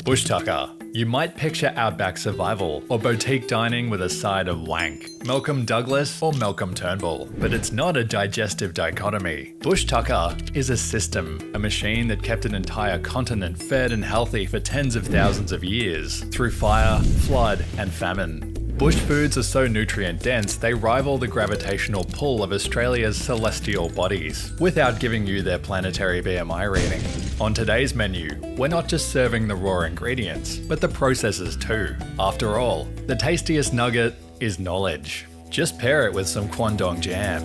Bushtucker. You might picture outback survival or boutique dining with a side of wank, Malcolm Douglas or Malcolm Turnbull, but it's not a digestive dichotomy. Bushtucker is a system, a machine that kept an entire continent fed and healthy for tens of thousands of years, through fire, flood and famine. Bush foods are so nutrient dense they rival the gravitational pull of Australia's celestial bodies, without giving you their planetary BMI reading. On today's menu, we're not just serving the raw ingredients, but the processes too. After all, the tastiest nugget is knowledge. Just pair it with some quandong jam.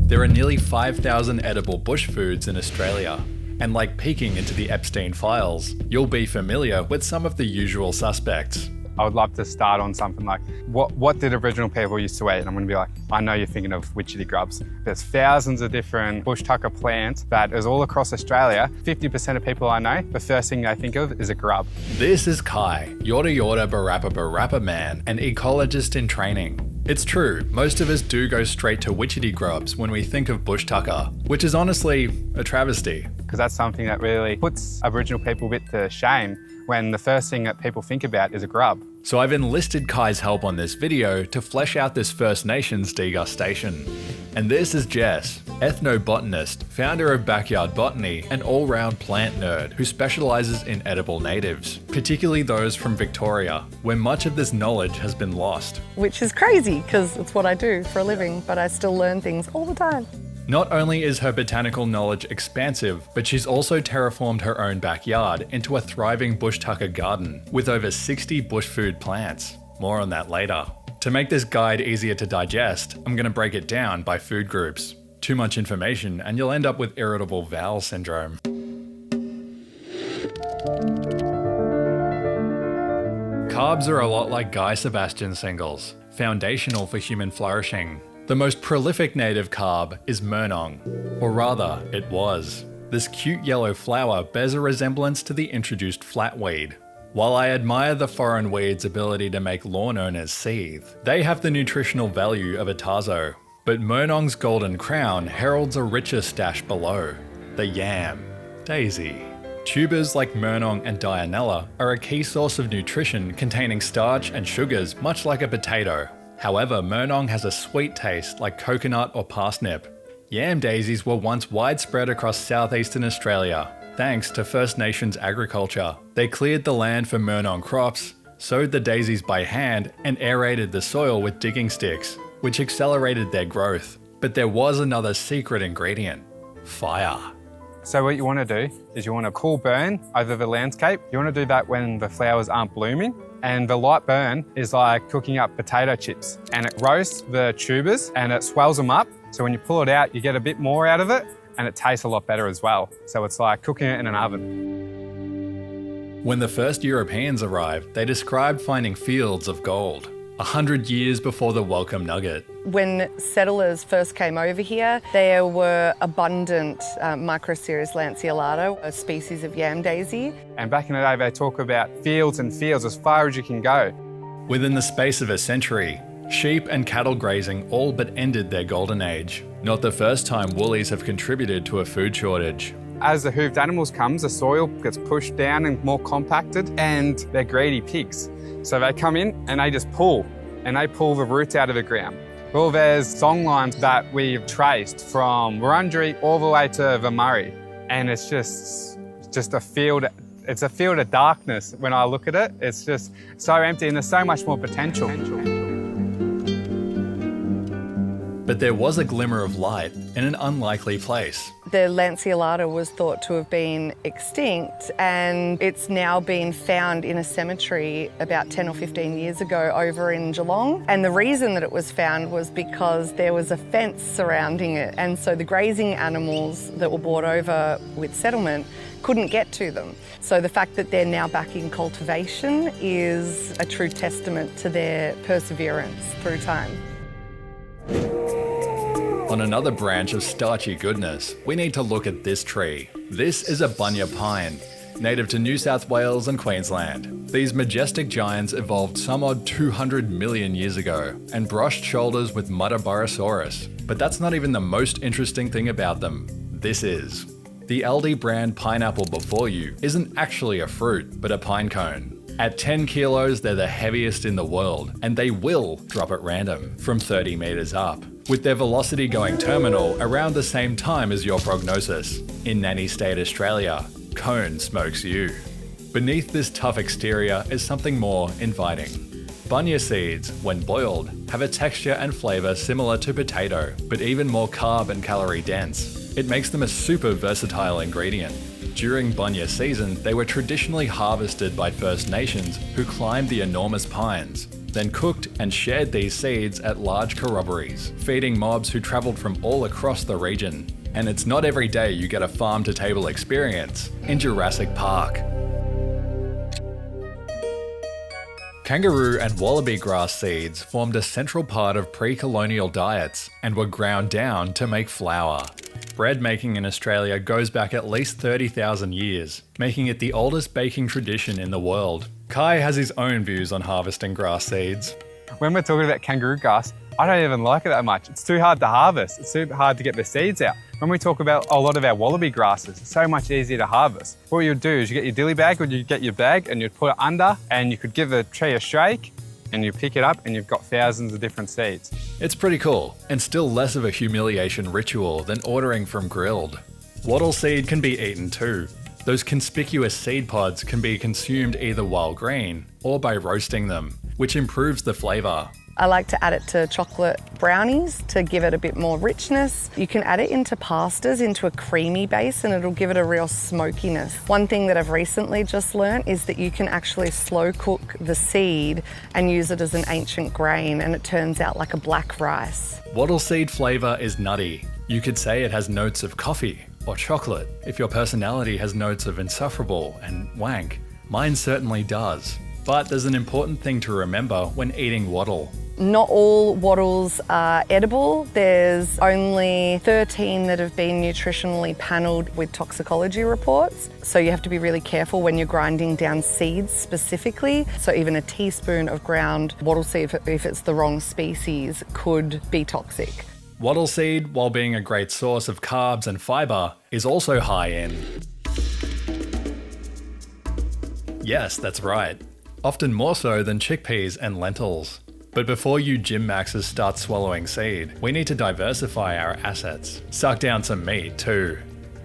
There are nearly 5,000 edible bush foods in Australia. And like peeking into the Epstein files, you'll be familiar with some of the usual suspects. I would love to start on something like, what did Aboriginal people used to eat? And I'm going to be like, I know you're thinking of witchetty grubs. There's thousands of different Bushtucker plants that is all across Australia. 50% of people I know, the first thing they think of is a grub. This is Kai, Yorta Yorta Barappa Barappa Man, an ecologist in training. It's true, most of us do go straight to witchetty grubs when we think of Bushtucker, which is honestly a travesty. Because that's something that really puts Aboriginal people a bit to shame when the first thing that people think about is a grub. So I've enlisted Kai's help on this video to flesh out this First Nations degustation. And this is Jess, ethnobotanist, founder of Backyard Botany, and all-round plant nerd who specialises in edible natives, particularly those from Victoria, where much of this knowledge has been lost. Which is crazy, because it's what I do for a living, but I still learn things all the time. Not only is her botanical knowledge expansive, but she's also terraformed her own backyard into a thriving Bushtucker garden with over 60 bush food plants. More on that later. To make this guide easier to digest, I'm going to break it down by food groups. Too much information and you'll end up with irritable bowel syndrome. Carbs are a lot like Guy Sebastian singles, foundational for human flourishing. The most prolific native carb is murnong, or rather, it was. This cute yellow flower bears a resemblance to the introduced flatweed. While I admire the foreign weed's ability to make lawn owners seethe, they have the nutritional value of a tazo. But murnong's golden crown heralds a richer stash below, the yam, daisy. Tubers like murnong and dianella are a key source of nutrition containing starch and sugars much like a potato. However, murnong has a sweet taste like coconut or parsnip. Yam daisies were once widespread across southeastern Australia, thanks to First Nations agriculture. They cleared the land for murnong crops, sowed the daisies by hand, and aerated the soil with digging sticks, which accelerated their growth. But there was another secret ingredient: fire. So what you want to do is you want a cool burn over the landscape. You want to do that when the flowers aren't blooming. And the light burn is like cooking up potato chips. And it roasts the tubers and it swells them up. So when you pull it out, you get a bit more out of it and it tastes a lot better as well. So it's like cooking it in an oven. When the first Europeans arrived, they described finding fields of gold, 100 years before the welcome nugget. When settlers first came over here, there were abundant Microceres lanceolata, a species of yam daisy. And back in the day, they talk about fields and fields as far as you can go. Within the space of a century, sheep and cattle grazing all but ended their golden age. Not the first time woolies have contributed to a food shortage. As the hooved animals comes, the soil gets pushed down and more compacted, and they're greedy pigs. So they come in and they just pull, and they pull the roots out of the ground. Well, there's song lines that we've traced from Wurundjeri all the way to the Murray, and it's just a field. It's a field of darkness when I look at it. It's just so empty, and there's so much more potential. But there was a glimmer of light in an unlikely place. The lanceolata was thought to have been extinct, and it's now been found in a cemetery about 10 or 15 years ago over in Geelong. And the reason that it was found was because there was a fence surrounding it, and so the grazing animals that were brought over with settlement couldn't get to them. So the fact that they're now back in cultivation is a true testament to their perseverance through time. On another branch of starchy goodness, we need to look at this tree. This is a bunya pine, native to New South Wales and Queensland. These majestic giants evolved some odd 200 million years ago and brushed shoulders with Muttaburrasaurus. But that's not even the most interesting thing about them. This is. The Aldi brand pineapple before you isn't actually a fruit, but a pine cone. At 10 kilos, they're the heaviest in the world, and they will drop at random from 30 meters up, with their velocity going terminal around the same time as your prognosis. In nanny state Australia, cone smokes you. Beneath this tough exterior is something more inviting. Bunya seeds, when boiled, have a texture and flavour similar to potato, but even more carb and calorie dense. It makes them a super versatile ingredient. During bunya season, they were traditionally harvested by First Nations who climbed the enormous pines, then cooked and shared these seeds at large corroborees, feeding mobs who travelled from all across the region. And it's not every day you get a farm-to-table experience in Jurassic Park. Kangaroo and wallaby grass seeds formed a central part of pre-colonial diets and were ground down to make flour. Bread making in Australia goes back at least 30,000 years, making it the oldest baking tradition in the world. Kai has his own views on harvesting grass seeds. When we're talking about kangaroo grass, I don't even like it that much. It's too hard to harvest. It's too hard to get the seeds out. When we talk about a lot of our wallaby grasses, it's so much easier to harvest. What you'd do is you get your dilly bag, or you get your bag and you'd put it under, and you could give the tree a shake, and you pick it up and you've got thousands of different seeds. It's pretty cool, and still less of a humiliation ritual than ordering from Grilled. Wattle seed can be eaten too. Those conspicuous seed pods can be consumed either while green or by roasting them, which improves the flavour. I like to add it to chocolate brownies to give it a bit more richness. You can add it into pastas, into a creamy base, and it'll give it a real smokiness. One thing that I've recently just learnt is that you can actually slow cook the seed and use it as an ancient grain, and it turns out like a black rice. Wattle seed flavour is nutty. You could say it has notes of coffee or chocolate if your personality has notes of insufferable and wank. Mine certainly does. But there's an important thing to remember when eating wattle. Not all wattles are edible. There's only 13 that have been nutritionally panelled with toxicology reports. So you have to be really careful when you're grinding down seeds specifically. So even a teaspoon of ground wattle seed, if it's the wrong species, could be toxic. Wattle seed, while being a great source of carbs and fibre, is also high in... Yes, that's right. Often more so than chickpeas and lentils. But before you gym maxers start swallowing seed, we need to diversify our assets. Suck down some meat too.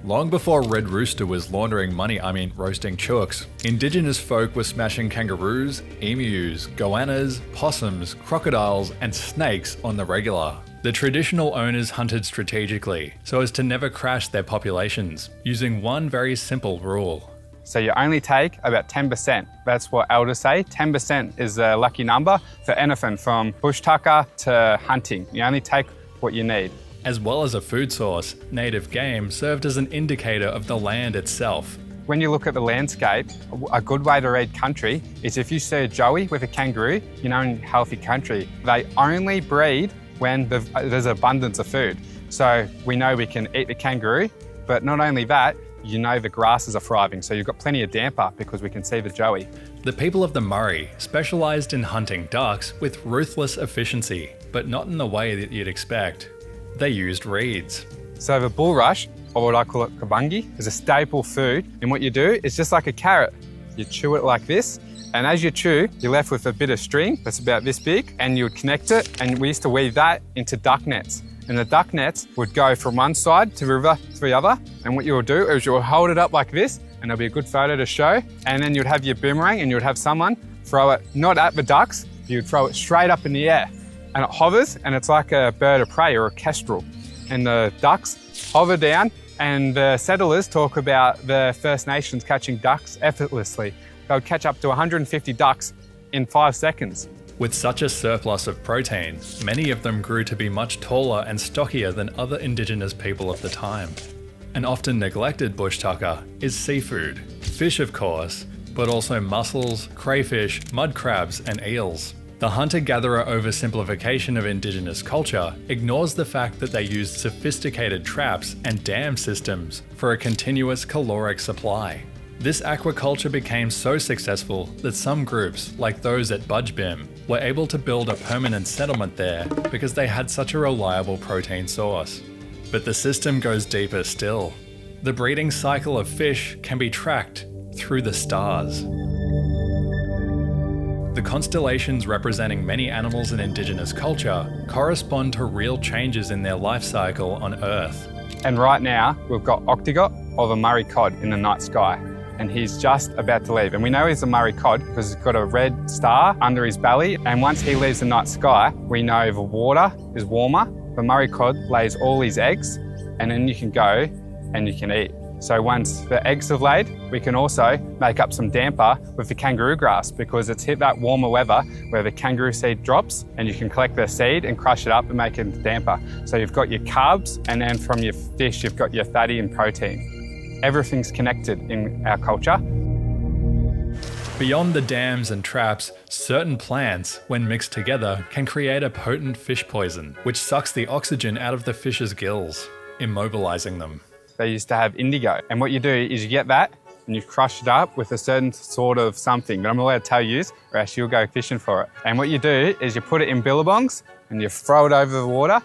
Long before Red Rooster was roasting chooks, Indigenous folk were smashing kangaroos, emus, goannas, possums, crocodiles, and snakes on the regular. The traditional owners hunted strategically so as to never crash their populations, using one very simple rule. So you only take about 10%. That's what elders say. 10% is a lucky number for anything from Bushtucker to hunting. You only take what you need. As well as a food source, native game served as an indicator of the land itself. When you look at the landscape, a good way to read country is if you see a joey with a kangaroo, you know in healthy country. They only breed when there's abundance of food. So we know we can eat the kangaroo, but not only that, you know the grasses are thriving, so you've got plenty of damper because we can see the joey. The people of the Murray specialised in hunting ducks with ruthless efficiency, but not in the way that you'd expect. They used reeds. So the bulrush, or what I call it kabungi, is a staple food, and what you do is just like a carrot. You chew it like this, and as you chew, you're left with a bit of string that's about this big, and you would connect it, and we used to weave that into duck nets. And the duck nets would go from one side to the river to the other. And what you would do is you would hold it up like this, and there'll be a good photo to show. And then you'd have your boomerang, and you would have someone throw it not at the ducks, you'd throw it straight up in the air. And it hovers, and it's like a bird of prey or a kestrel. And the ducks hover down, and the settlers talk about the First Nations catching ducks effortlessly. They would catch up to 150 ducks in 5 seconds. With such a surplus of protein, many of them grew to be much taller and stockier than other Indigenous people of the time. An often neglected bushtucker is seafood. Fish, of course, but also mussels, crayfish, mud crabs, and eels. The hunter-gatherer oversimplification of Indigenous culture ignores the fact that they used sophisticated traps and dam systems for a continuous caloric supply. This aquaculture became so successful that some groups, like those at Budgebim, were able to build a permanent settlement there because they had such a reliable protein source. But the system goes deeper still. The breeding cycle of fish can be tracked through the stars. The constellations representing many animals in indigenous culture correspond to real changes in their life cycle on Earth. And right now, we've got Octogot, or the Murray cod, in the night sky. And he's just about to leave. And we know he's a Murray cod because he's got a red star under his belly. And once he leaves the night sky, we know the water is warmer. The Murray cod lays all his eggs, and then you can go and you can eat. So once the eggs have laid, we can also make up some damper with the kangaroo grass because it's hit that warmer weather where the kangaroo seed drops and you can collect the seed and crush it up and make it into damper. So you've got your carbs, and then from your fish, you've got your fatty and protein. Everything's connected in our culture. Beyond the dams and traps, certain plants, when mixed together, can create a potent fish poison, which sucks the oxygen out of the fish's gills, immobilizing them. They used to have indigo. And what you do is you get that and you crush it up with a certain sort of something that I'm not allowed to tell you, or else you'll go fishing for it. And what you do is you put it in billabongs and you throw it over the water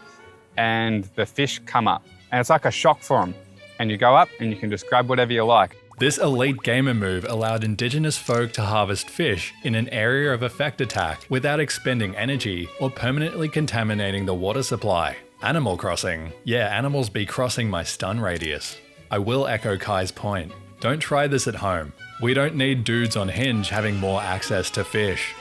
and the fish come up. And it's like a shock for them. And you go up and you can just grab whatever you like. This elite gamer move allowed indigenous folk to harvest fish in an area of effect attack without expending energy or permanently contaminating the water supply. Animal crossing. Yeah, animals be crossing my stun radius. I will echo Kai's point. Don't try this at home. We don't need dudes on Hinge having more access to fish.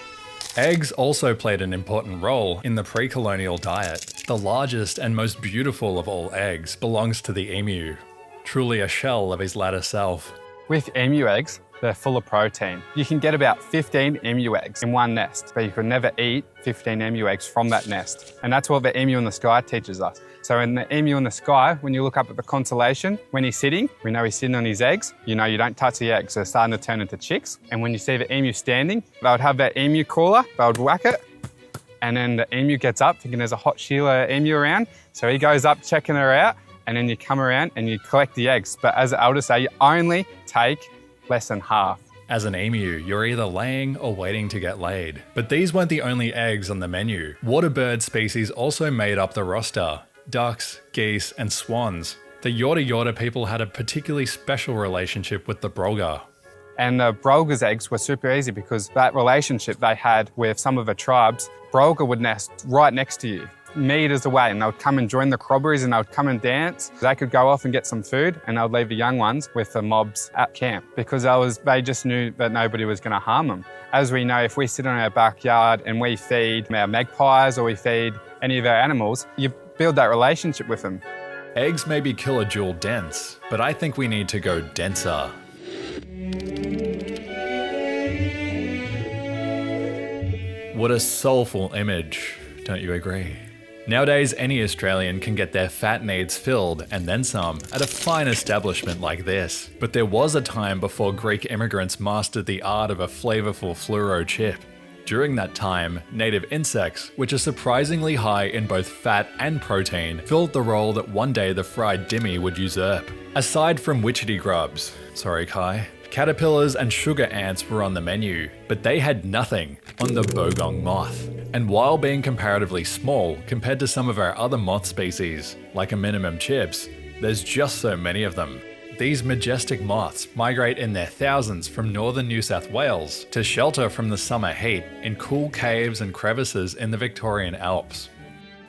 Eggs also played an important role in the pre-colonial diet. The largest and most beautiful of all eggs belongs to the emu. Truly a shell of his latter self. With emu eggs, they're full of protein. You can get about 15 emu eggs in one nest, but you could never eat 15 emu eggs from that nest. And that's what the emu in the sky teaches us. So in the emu in the sky, when you look up at the constellation, when he's sitting, we know he's sitting on his eggs. You know you don't touch the eggs, they're starting to turn into chicks. And when you see the emu standing, they would have that emu crawler, they would whack it, and then the emu gets up thinking there's a hot Sheila emu around. So he goes up checking her out, and then you come around and you collect the eggs. But as the elders say, you only take less than half. As an emu, you're either laying or waiting to get laid. But these weren't the only eggs on the menu. Water bird species also made up the roster. Ducks, geese, and swans. The Yorta Yorta people had a particularly special relationship with the brolga. And the brolga's eggs were super easy because that relationship they had with some of the tribes, brolga would nest right next to you, meters away, and they would come and join the corroborees and they would come and dance. They could go off and get some food and they would leave the young ones with the mobs at camp because they just knew that nobody was going to harm them. As we know, if we sit on our backyard and we feed our magpies or we feed any of our animals, you build that relationship with them. Eggs may be kilojoule dense, but I think we need to go denser. What a soulful image, don't you agree? Nowadays, any Australian can get their fat needs filled, and then some, at a fine establishment like this. But there was a time before Greek immigrants mastered the art of a flavourful fluoro chip. During that time, native insects, which are surprisingly high in both fat and protein, filled the role that one day the fried dimmy would usurp. Aside from witchetty grubs, sorry Kai, caterpillars and sugar ants were on the menu, but they had nothing on the bogong moth. And while being comparatively small compared to some of our other moth species, like a minimum chips, there's just so many of them. These majestic moths migrate in their thousands from northern New South Wales to shelter from the summer heat in cool caves and crevices in the Victorian Alps.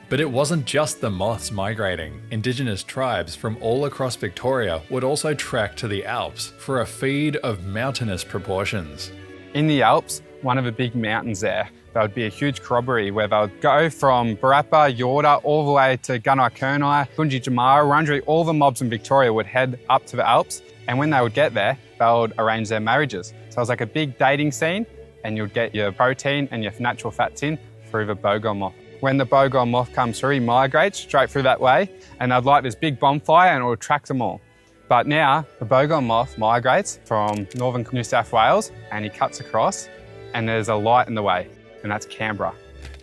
But it wasn't just the moths migrating. Indigenous tribes from all across Victoria would also trek to the Alps for a feed of mountainous proportions. In the Alps, one of the big mountains there would be a huge corroboree where they would go from Barappa, Yorta, all the way to Gunai Kurnai, Bunji Jamara, Wurundjeri. All the mobs in Victoria would head up to the Alps, and when they would get there, they would arrange their marriages. So it was like a big dating scene, and you'd get your protein and your natural fats in through the bogong moth. When the bogong moth comes through, he migrates straight through that way, and they'd light this big bonfire and it would attract them all. But now, the bogong moth migrates from northern New South Wales, and he cuts across, and there's a light in the way. And that's Canberra.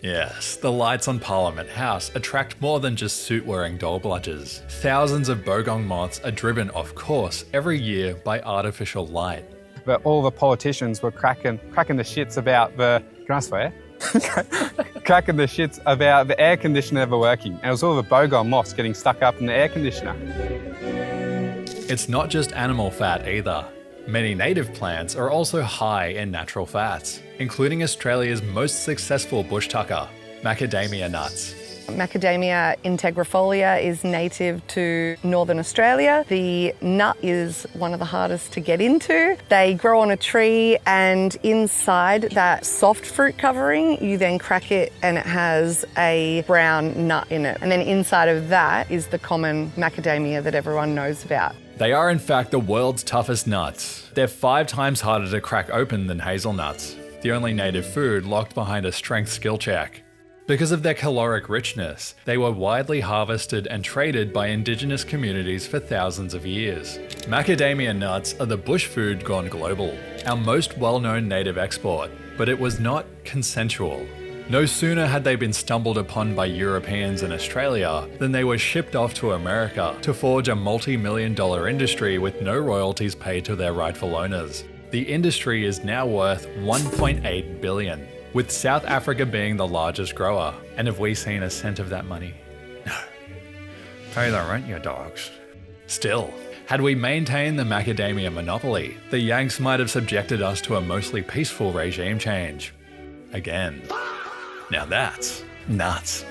Yes, the lights on Parliament House attract more than just suit-wearing doll bludgers. Thousands of bogong moths are driven off course every year by artificial light. But all the politicians were cracking the shits about the... Can I swear? Cracking the shits about the air conditioner ever working. And it was all the bogong moths getting stuck up in the air conditioner. It's not just animal fat either. Many native plants are also high in natural fats, including Australia's most successful bushtucker, macadamia nuts. Macadamia integrifolia is native to Northern Australia. The nut is one of the hardest to get into. They grow on a tree, and inside that soft fruit covering, you then crack it and it has a brown nut in it. And then inside of that is the common macadamia that everyone knows about. They are in fact the world's toughest nuts. They're 5 times harder to crack open than hazelnuts, the only native food locked behind a strength skill check. Because of their caloric richness, they were widely harvested and traded by indigenous communities for thousands of years. Macadamia nuts are the bush food gone global, our most well-known native export, but it was not consensual. No sooner had they been stumbled upon by Europeans in Australia than they were shipped off to America to forge a multi-million-dollar industry with no royalties paid to their rightful owners. The industry is now worth $1.8 billion. With South Africa being the largest grower. And have we seen a cent of that money? No. Pay the rent, you dogs. Still, had we maintained the macadamia monopoly, the Yanks might have subjected us to a mostly peaceful regime change. Again. Now that's nuts.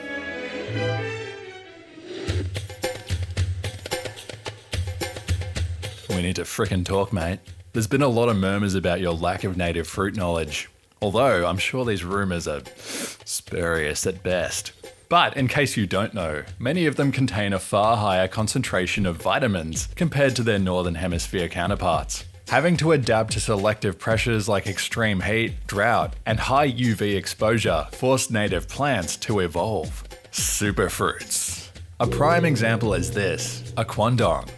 We need to frickin' talk, mate. There's been a lot of murmurs about your lack of native fruit knowledge. Although, I'm sure these rumours are spurious at best. But in case you don't know, many of them contain a far higher concentration of vitamins compared to their Northern Hemisphere counterparts. Having to adapt to selective pressures like extreme heat, drought, and high UV exposure forced native plants to evolve. Superfruits. A prime example is this, a quandong.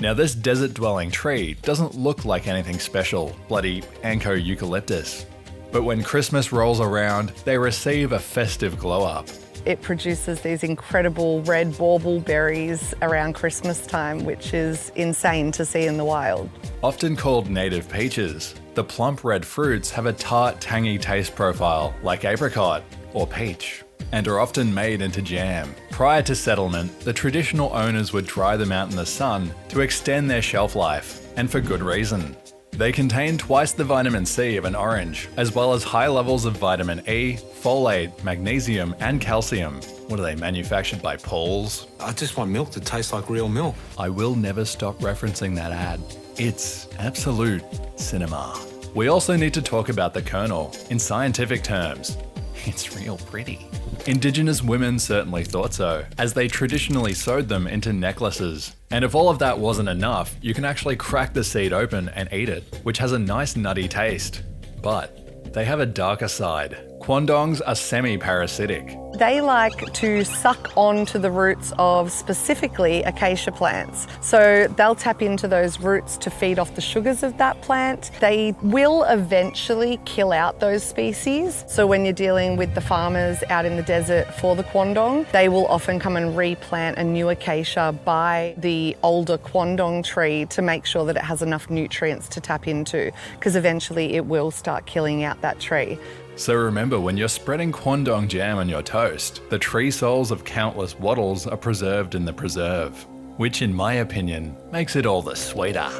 Now this desert-dwelling tree doesn't look like anything special, bloody Anko eucalyptus. But when Christmas rolls around, they receive a festive glow-up. It produces these incredible red bauble berries around Christmas time, which is insane to see in the wild. Often called native peaches, the plump red fruits have a tart, tangy taste profile like apricot or peach, and are often made into jam. Prior to settlement, the traditional owners would dry them out in the sun to extend their shelf life, and for good reason. They contain twice the vitamin C of an orange, as well as high levels of vitamin E, folate, magnesium, and calcium. What are they, manufactured by Paul's? I just want milk to taste like real milk. I will never stop referencing that ad. It's absolute cinema. We also need to talk about the kernel. In scientific terms, it's real pretty. Indigenous women certainly thought so, as they traditionally sewed them into necklaces. And if all of that wasn't enough, you can actually crack the seed open and eat it, which has a nice nutty taste. But they have a darker side. Quandongs are semi-parasitic. They like to suck onto the roots of specifically acacia plants. So they'll tap into those roots to feed off the sugars of that plant. They will eventually kill out those species. So when you're dealing with the farmers out in the desert for the quandong, they will often come and replant a new acacia by the older quandong tree to make sure that it has enough nutrients to tap into, because eventually it will start killing out that tree. So remember, when you're spreading quandong jam on your toast, the tree souls of countless wattles are preserved in the preserve, which in my opinion makes it all the sweeter.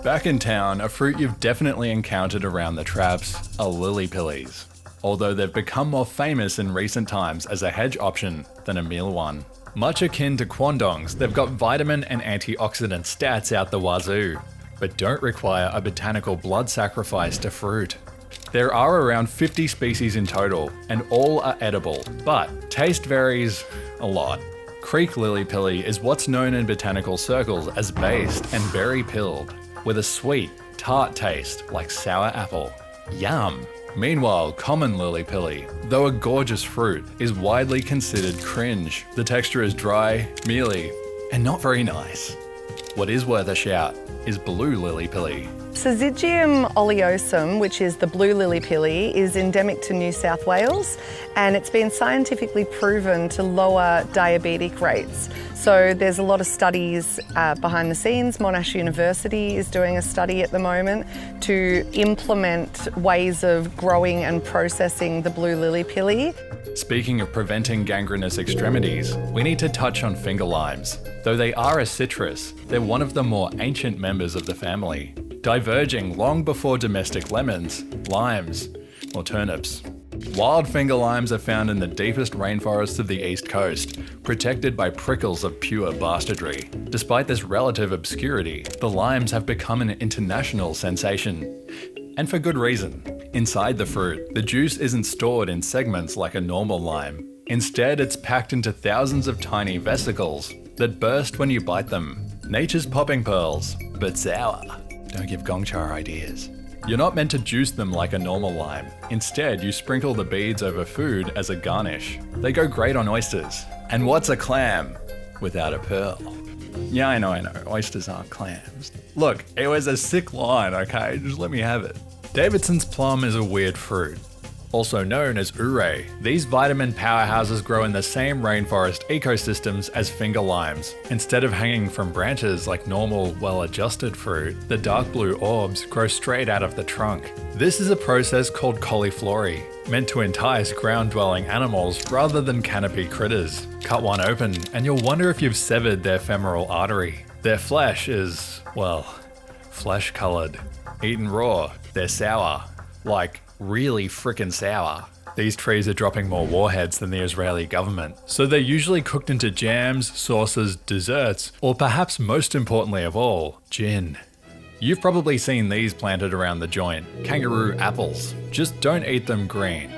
Back in town, a fruit you've definitely encountered around the traps are lily pillies, although they've become more famous in recent times as a hedge option than a meal one. Much akin to quandongs, they've got vitamin and antioxidant stats out the wazoo, but don't require a botanical blood sacrifice to fruit. There are around 50 species in total, and all are edible, but taste varies a lot. Creek lily pilly is what's known in botanical circles as based and berry-pilled, with a sweet, tart taste like sour apple. Yum! Meanwhile, common lily pilly, though a gorgeous fruit, is widely considered cringe. The texture is dry, mealy, and not very nice. What is worth a shout is blue lily pilly. Syzygium oleosum, which is the blue lily pilly, is endemic to New South Wales, and it's been scientifically proven to lower diabetic rates. So there's a lot of studies behind the scenes. Monash University is doing a study at the moment to implement ways of growing and processing the blue lily pilly. Speaking of preventing gangrenous extremities, we need to touch on finger limes. Though they are a citrus, they're one of the more ancient members of the family, diverging long before domestic lemons, limes, or turnips. Wild finger limes are found in the deepest rainforests of the East Coast, protected by prickles of pure bastardry. Despite this relative obscurity, the limes have become an international sensation. And for good reason. Inside the fruit, the juice isn't stored in segments like a normal lime. Instead, it's packed into thousands of tiny vesicles that burst when you bite them. Nature's popping pearls, but sour. Don't give Gongcha ideas. You're not meant to juice them like a normal lime. Instead, you sprinkle the beads over food as a garnish. They go great on oysters. And what's a clam without a pearl? Yeah, I know. Oysters aren't clams. Look, it was a sick line, okay? Just let me have it. Davidson's plum is a weird fruit. Also known as ure, these vitamin powerhouses grow in the same rainforest ecosystems as finger limes. Instead of hanging from branches like normal, well-adjusted fruit, the dark blue orbs grow straight out of the trunk. This is a process called cauliflory, meant to entice ground-dwelling animals rather than canopy critters. Cut one open, and you'll wonder if you've severed their femoral artery. Their flesh is, well, flesh-coloured. Eaten raw, they're sour. Like, really frickin' sour. These trees are dropping more warheads than the Israeli government, so they're usually cooked into jams, sauces, desserts, or perhaps most importantly of all, gin. You've probably seen these planted around the joint, kangaroo apples. Just don't eat them green.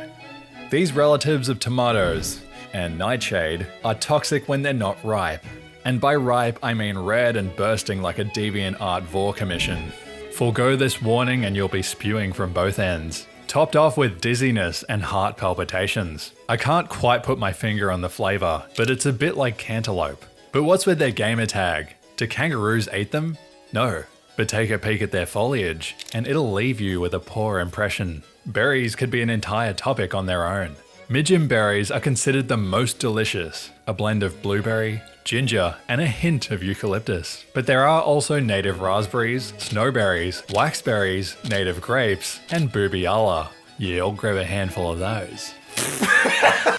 These relatives of tomatoes and nightshade are toxic when they're not ripe. And by ripe, I mean red and bursting like a DeviantArt vor commission. Forgo this warning and you'll be spewing from both ends. Topped off with dizziness and heart palpitations. I can't quite put my finger on the flavour, but it's a bit like cantaloupe. But what's with their gamer tag? Do kangaroos eat them? No. But take a peek at their foliage, and it'll leave you with a poor impression. Berries could be an entire topic on their own. Midgem berries are considered the most delicious, a blend of blueberry, ginger, and a hint of eucalyptus. But there are also native raspberries, snowberries, waxberries, native grapes, and boobiala. Yeah, I'll grab a handful of those.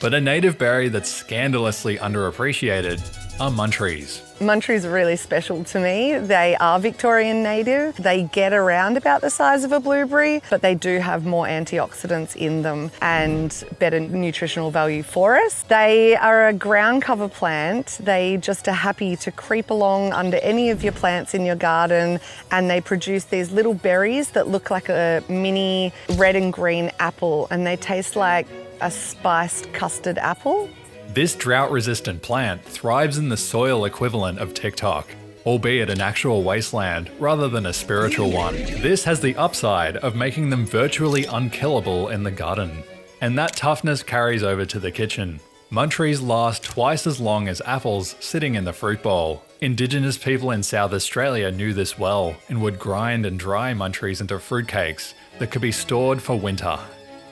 But a native berry that's scandalously underappreciated are munchries. Munchries are really special to me. They are Victorian native. They get around about the size of a blueberry, but they do have more antioxidants in them and better nutritional value for us. They are a ground cover plant. They just are happy to creep along under any of your plants in your garden, and they produce these little berries that look like a mini red and green apple, and they taste like a spiced custard apple. This drought-resistant plant thrives in the soil equivalent of TikTok, albeit an actual wasteland rather than a spiritual one. This has the upside of making them virtually unkillable in the garden. And that toughness carries over to the kitchen. Munchries last twice as long as apples sitting in the fruit bowl. Indigenous people in South Australia knew this well and would grind and dry munchries into fruitcakes that could be stored for winter.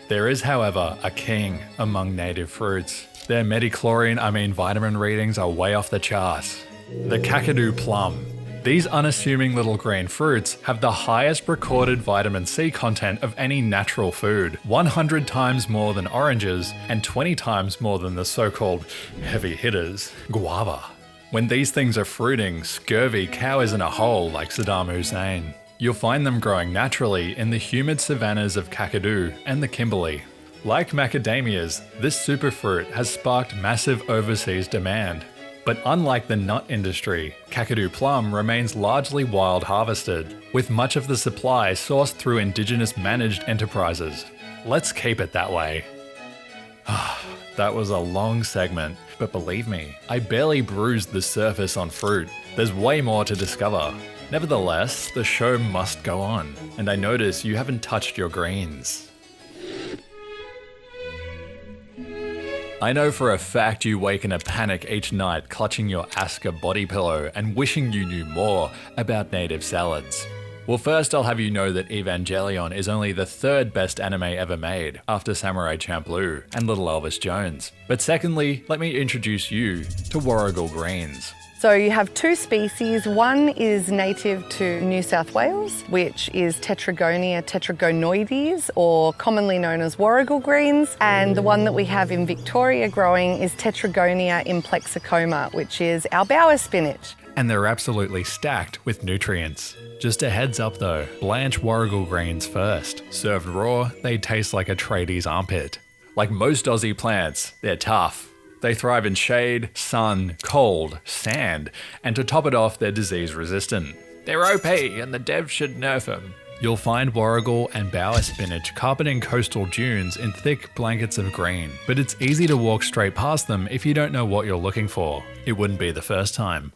There is, however, a king among native fruits. Their metachlorine, vitamin readings are way off the charts. The Kakadu plum. These unassuming little green fruits have the highest recorded vitamin C content of any natural food, 100 times more than oranges and 20 times more than the so-called heavy hitters, guava. When these things are fruiting, scurvy cowers in a hole like Saddam Hussein. You'll find them growing naturally in the humid savannas of Kakadu and the Kimberley. Like macadamias, this superfruit has sparked massive overseas demand. But unlike the nut industry, Kakadu plum remains largely wild harvested, with much of the supply sourced through Indigenous managed enterprises. Let's keep it that way. That was a long segment, but believe me, I barely bruised the surface on fruit. There's way more to discover. Nevertheless, the show must go on, and I notice you haven't touched your greens. I know for a fact you wake in a panic each night clutching your Aska body pillow and wishing you knew more about native salads. Well, first I'll have you know that Evangelion is only the third best anime ever made, after Samurai Champloo and Little Elvis Jones. But secondly, let me introduce you to warrigal greens. So you have two species. One is native to New South Wales, which is Tetragonia tetragonoides, or commonly known as warrigal greens. And the one that we have in Victoria growing is Tetragonia implexicoma, which is our bower spinach. And they're absolutely stacked with nutrients. Just a heads up though, blanch warrigal greens first. Served raw, they taste like a tradie's armpit. Like most Aussie plants, they're tough. They thrive in shade, sun, cold, sand, and to top it off, they're disease resistant. They're OP and the devs should nerf them. You'll find warrigal and bower spinach carpeting coastal dunes in thick blankets of green, but it's easy to walk straight past them if you don't know what you're looking for. It wouldn't be the first time.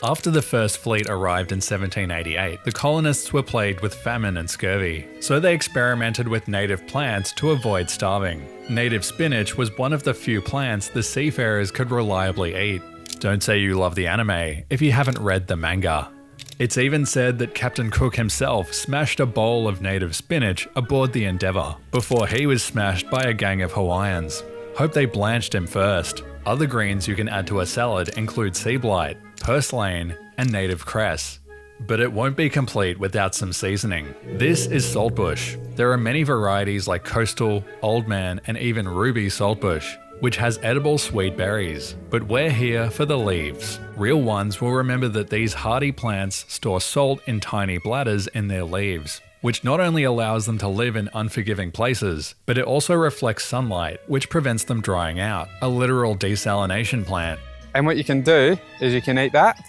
After the first fleet arrived in 1788, the colonists were plagued with famine and scurvy, so they experimented with native plants to avoid starving. Native spinach was one of the few plants the seafarers could reliably eat. Don't say you love the anime if you haven't read the manga. It's even said that Captain Cook himself smashed a bowl of native spinach aboard the Endeavour, before he was smashed by a gang of Hawaiians. Hope they blanched him first. Other greens you can add to a salad include sea blight, purslane, and native cress. But it won't be complete without some seasoning. This is saltbush. There are many varieties like coastal, old man, and even ruby saltbush, which has edible sweet berries. But we're here for the leaves. Real ones will remember that these hardy plants store salt in tiny bladders in their leaves, which not only allows them to live in unforgiving places, but it also reflects sunlight, which prevents them drying out, a literal desalination plant. And what you can do is you can eat that.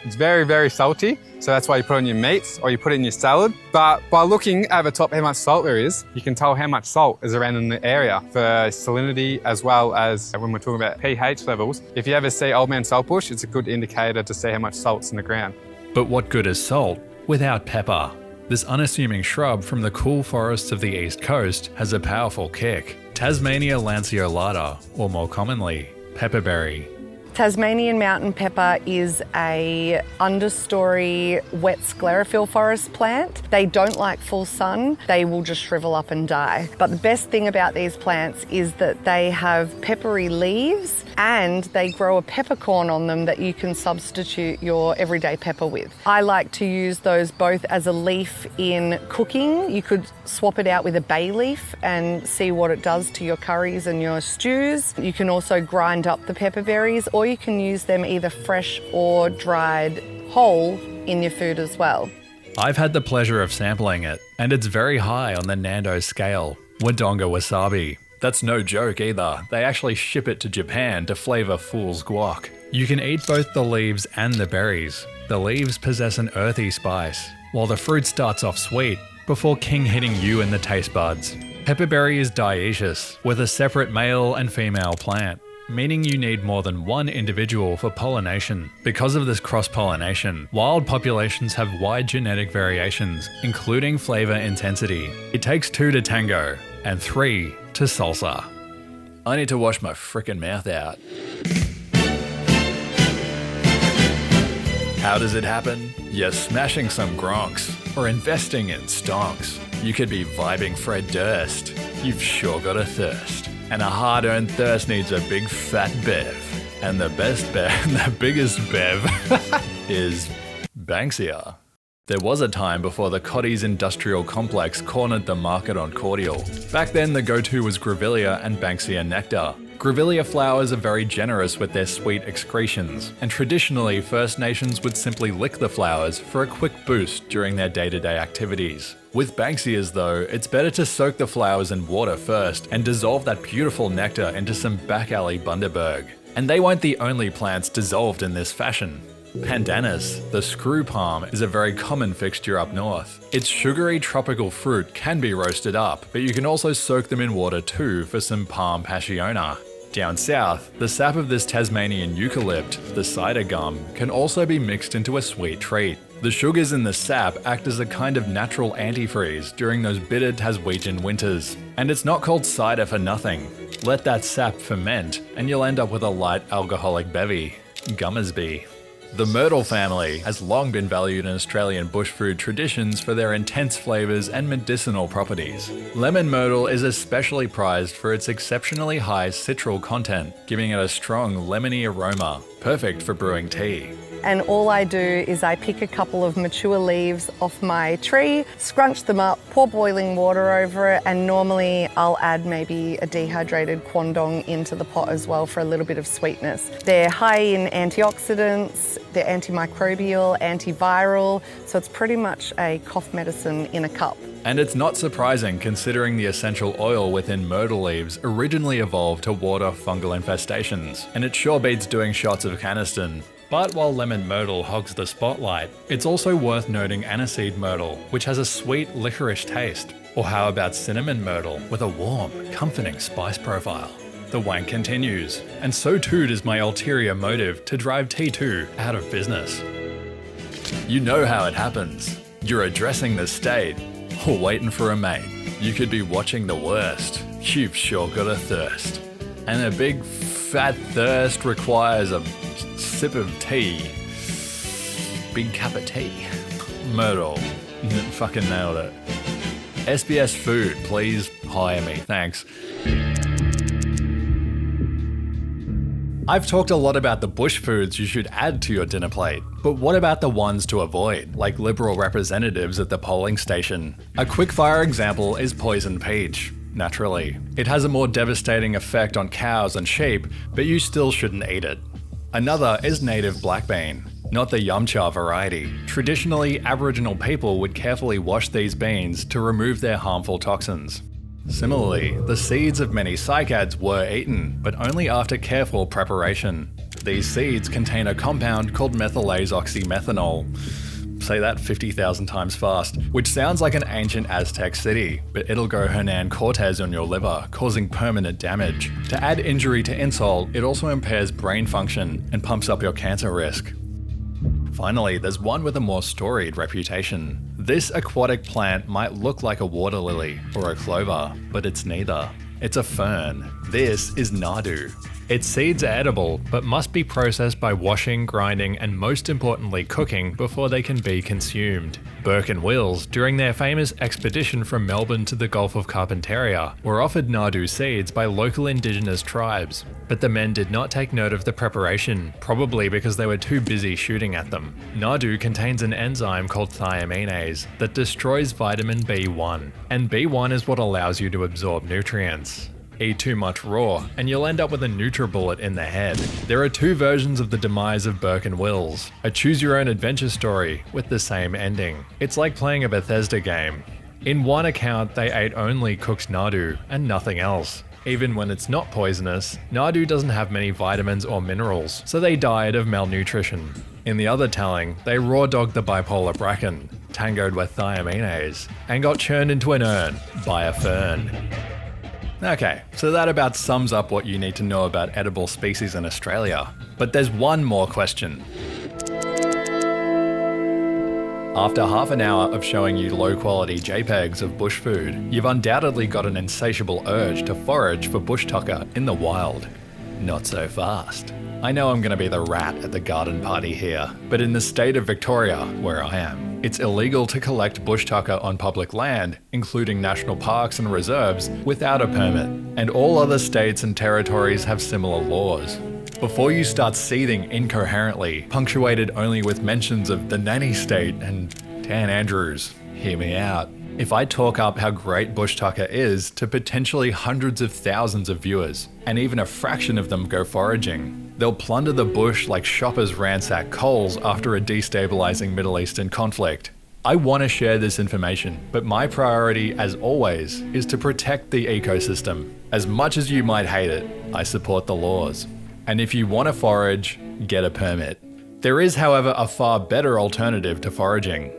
It's very, very salty, so that's why you put it on your meats or you put it in your salad. But by looking at the top how much salt there is, you can tell how much salt is around in the area for salinity, as well as when we're talking about pH levels. If you ever see old man saltbush, it's a good indicator to see how much salt's in the ground. But what good is salt without pepper? This unassuming shrub from the cool forests of the East Coast has a powerful kick. Tasmania lanceolata, or more commonly, pepperberry. Tasmanian mountain pepper is a understory wet sclerophyll forest plant. They don't like full sun. They will just shrivel up and die. But the best thing about these plants is that they have peppery leaves and they grow a peppercorn on them that you can substitute your everyday pepper with. I like to use those both as a leaf in cooking. You could swap it out with a bay leaf and see what it does to your curries and your stews. You can also grind up the pepperberries, or you can use them either fresh or dried whole in your food as well. I've had the pleasure of sampling it, and it's very high on the Nando scale. Wodonga wasabi. That's no joke either. They actually ship it to Japan to flavour fool's guac. You can eat both the leaves and the berries. The leaves possess an earthy spice, while the fruit starts off sweet before king hitting you in the taste buds. Pepperberry is dioecious, with a separate male and female plant, meaning you need more than one individual for pollination. Because of this cross-pollination, wild populations have wide genetic variations, including flavour intensity. It takes 2 to tango, and 3 to salsa. I need to wash my frickin' mouth out. How does it happen? You're smashing some gronks, or investing in stonks. You could be vibing Fred Durst. You've sure got a thirst. And a hard-earned thirst needs a big fat bev. And the best bev, the biggest bev, is Banksia. There was a time before the Cotties industrial complex cornered the market on cordial. Back then the go-to was Grevillea and Banksia nectar. Grevillea flowers are very generous with their sweet excretions, and traditionally First Nations would simply lick the flowers for a quick boost during their day-to-day activities. With Banksias though, it's better to soak the flowers in water first and dissolve that beautiful nectar into some back-alley Bundaberg. And they weren't the only plants dissolved in this fashion. Pandanus, the screw palm, is a very common fixture up north. Its sugary tropical fruit can be roasted up, but you can also soak them in water too for some palm passiona. Down south, the sap of this Tasmanian eucalypt, the cider gum, can also be mixed into a sweet treat. The sugars in the sap act as a kind of natural antifreeze during those bitter Taswegian winters. And it's not called cider for nothing. Let that sap ferment, and you'll end up with a light alcoholic bevy. Gummersby. The myrtle family has long been valued in Australian bush food traditions for their intense flavours and medicinal properties. Lemon myrtle is especially prized for its exceptionally high citral content, giving it a strong lemony aroma, perfect for brewing tea. And all I do is I pick a couple of mature leaves off my tree, scrunch them up, pour boiling water over it, and normally I'll add maybe a dehydrated quandong into the pot as well for a little bit of sweetness. They're high in antioxidants, they're antimicrobial, antiviral, so it's pretty much a cough medicine in a cup. And it's not surprising considering the essential oil within myrtle leaves originally evolved to ward off fungal infestations, and it sure beats doing shots of Caniston. But while lemon myrtle hogs the spotlight, it's also worth noting aniseed myrtle, which has a sweet licorice taste. Or how about cinnamon myrtle with a warm, comforting spice profile? The wank continues, and so too does my ulterior motive to drive T2 out of business. You know how it happens. You're addressing the state, or waiting for a mate. You could be watching the worst. You've sure got a thirst. And a big fat thirst requires a sip of tea. Big cup of tea. Myrtle. Fucking nailed it. SBS Food, please hire me. Thanks. I've talked a lot about the bush foods you should add to your dinner plate, but what about the ones to avoid, like Liberal representatives at the polling station? A quickfire example is poison peach. Naturally, it has a more devastating effect on cows and sheep, but you still shouldn't eat it. Another is native black bean, not the yum-cha variety. Traditionally, Aboriginal people would carefully wash these beans to remove their harmful toxins. Similarly, the seeds of many cycads were eaten, but only after careful preparation. These seeds contain a compound called methylase oxymethanol. Say that 50,000 times fast, which sounds like an ancient Aztec city, but it'll go Hernan Cortez on your liver, causing permanent damage. To add injury to insult, it also impairs brain function and pumps up your cancer risk. Finally, there's one with a more storied reputation. This aquatic plant might look like a water lily or a clover, but it's neither. It's a fern. This is nardoo. Its seeds are edible, but must be processed by washing, grinding, and most importantly cooking before they can be consumed. Burke and Wills, during their famous expedition from Melbourne to the Gulf of Carpentaria, were offered nardoo seeds by local indigenous tribes, but the men did not take note of the preparation, probably because they were too busy shooting at them. Nardoo contains an enzyme called thiaminase that destroys vitamin B1, and B1 is what allows you to absorb nutrients. Eat too much raw, and you'll end up with a NutriBullet in the head. There are two versions of the demise of Burke and Wills, a choose-your-own-adventure story with the same ending. It's like playing a Bethesda game. In one account, they ate only cooked nardoo and nothing else. Even when it's not poisonous, nardoo doesn't have many vitamins or minerals, so they died of malnutrition. In the other telling, they raw-dogged the bipolar bracken, tangoed with thiaminase, and got churned into an urn by a fern. Okay, so that about sums up what you need to know about edible species in Australia. But there's one more question. After half an hour of showing you low-quality JPEGs of bush food, you've undoubtedly got an insatiable urge to forage for Bushtucker in the wild. Not so fast. I know I'm going to be the rat at the garden party here, but in the state of Victoria, where I am, it's illegal to collect Bushtucker on public land, including national parks and reserves, without a permit, and all other states and territories have similar laws. Before you start seething incoherently, punctuated only with mentions of the nanny state and Dan Andrews, hear me out. If I talk up how great Bushtucker is to potentially hundreds of thousands of viewers, and even a fraction of them go foraging, they'll plunder the bush like shoppers ransack Coles after a destabilizing Middle Eastern conflict. I want to share this information, but my priority, as always, is to protect the ecosystem. As much as you might hate it, I support the laws. And if you want to forage, get a permit. There is, however, a far better alternative to foraging: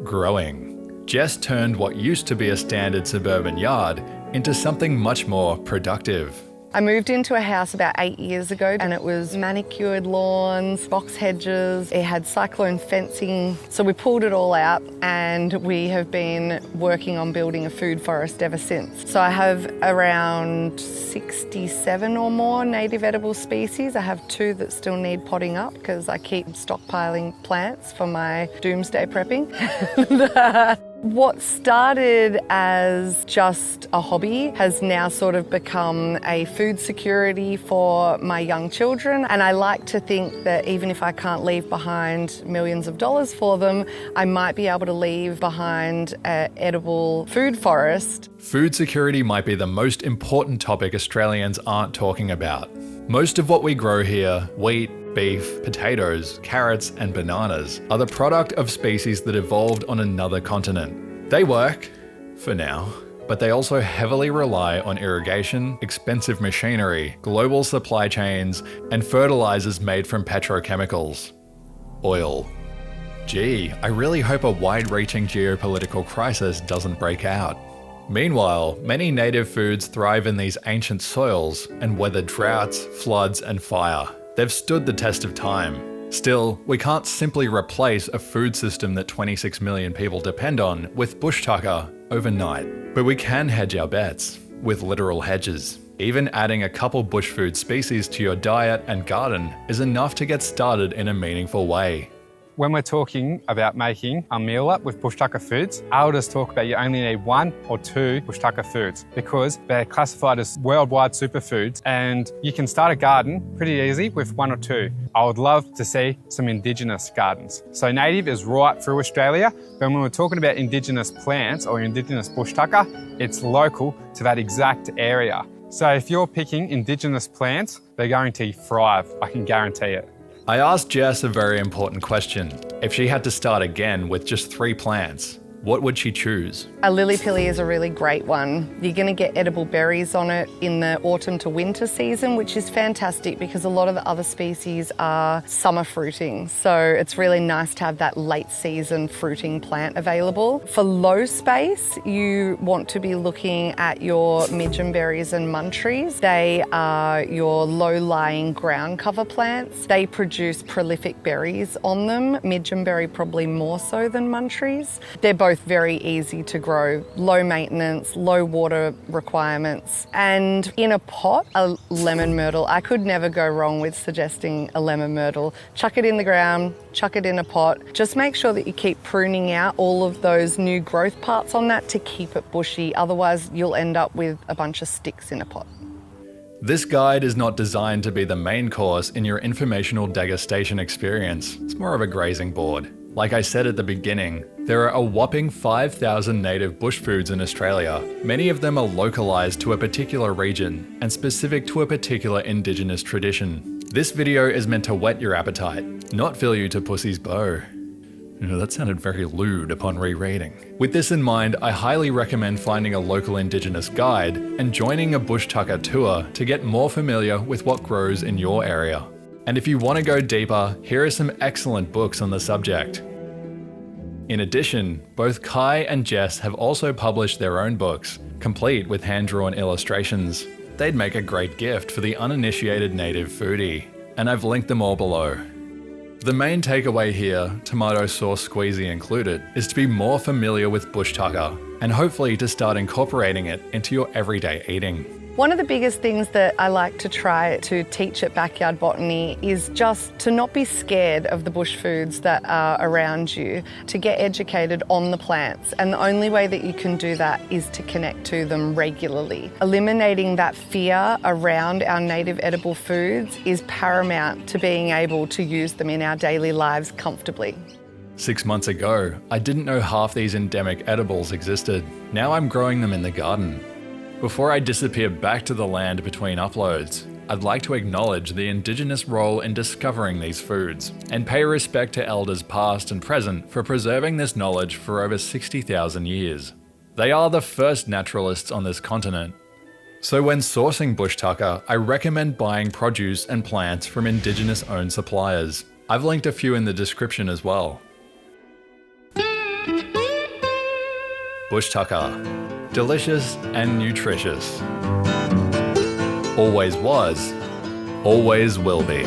growing. Jess turned what used to be a standard suburban yard into something much more productive. I moved into a house about 8 years ago and it was manicured lawns, box hedges, it had cyclone fencing. So we pulled it all out and we have been working on building a food forest ever since. So I have around 67 or more native edible species. I have 2 that still need potting up because I keep stockpiling plants for my doomsday prepping. What started as just a hobby has now sort of become a food security for my young children. And I like to think that even if I can't leave behind millions of dollars for them, I might be able to leave behind an edible food forest. Food security might be the most important topic Australians aren't talking about. Most of what we grow here, wheat, beef, potatoes, carrots, and bananas, are the product of species that evolved on another continent. They work, for now, but they also heavily rely on irrigation, expensive machinery, global supply chains, and fertilizers made from petrochemicals. Oil. Gee, I really hope a wide-reaching geopolitical crisis doesn't break out. Meanwhile, many native foods thrive in these ancient soils and weather droughts, floods, and fire. They've stood the test of time. Still, we can't simply replace a food system that 26 million people depend on with Bushtucker overnight. But we can hedge our bets with literal hedges. Even adding a couple bush food species to your diet and garden is enough to get started in a meaningful way. When we're talking about making a meal up with Bushtucker foods, I will just talk about you only need 1 or 2 Bushtucker foods because they're classified as worldwide superfoods and you can start a garden pretty easy with 1 or 2. I would love to see some Indigenous gardens. So native is right through Australia, but when we're talking about Indigenous plants or Indigenous Bushtucker, it's local to that exact area. So if you're picking Indigenous plants, they're going to thrive, I can guarantee it. I asked Jess a very important question. If she had to start again with just 3 plants, what would she choose? A lily pilly is a really great one. You're going to get edible berries on it in the autumn to winter season, which is fantastic because a lot of the other species are summer fruiting. So it's really nice to have that late season fruiting plant available. For low space, you want to be looking at your midgeonberries and muntries. They are your low-lying ground cover plants. They produce prolific berries on them. Midgeonberry probably more so than muntries. They're both very easy to grow, low maintenance, low water requirements. And in a pot, a lemon myrtle. I could never go wrong with suggesting a lemon myrtle. Chuck it in the ground, chuck it in a pot. Just make sure that you keep pruning out all of those new growth parts on that to keep it bushy. Otherwise, you'll end up with a bunch of sticks in a pot. This guide is not designed to be the main course in your informational degustation experience. It's more of a grazing board. Like I said at the beginning, there are a whopping 5,000 native bush foods in Australia. Many of them are localised to a particular region and specific to a particular Indigenous tradition. This video is meant to whet your appetite, not fill you to pussy's bow. That sounded very lewd upon rereading. With this in mind, I highly recommend finding a local Indigenous guide and joining a Bushtucker tour to get more familiar with what grows in your area. And if you want to go deeper, here are some excellent books on the subject. In addition, both Kai and Jess have also published their own books, complete with hand-drawn illustrations. They'd make a great gift for the uninitiated native foodie, and I've linked them all below. The main takeaway here, tomato sauce squeezy included, is to be more familiar with Bushtucker, and hopefully to start incorporating it into your everyday eating. One of the biggest things that I like to try to teach at Backyard Botany is just to not be scared of the bush foods that are around you, to get educated on the plants. And the only way that you can do that is to connect to them regularly. Eliminating that fear around our native edible foods is paramount to being able to use them in our daily lives comfortably. 6 months ago, I didn't know half these endemic edibles existed. Now I'm growing them in the garden. Before I disappear back to the land between uploads, I'd like to acknowledge the Indigenous role in discovering these foods and pay respect to elders past and present for preserving this knowledge for over 60,000 years. They are the first naturalists on this continent. So when sourcing Bushtucker, I recommend buying produce and plants from Indigenous-owned suppliers. I've linked a few in the description as well. Bushtucker. Delicious and nutritious. always was, always will be.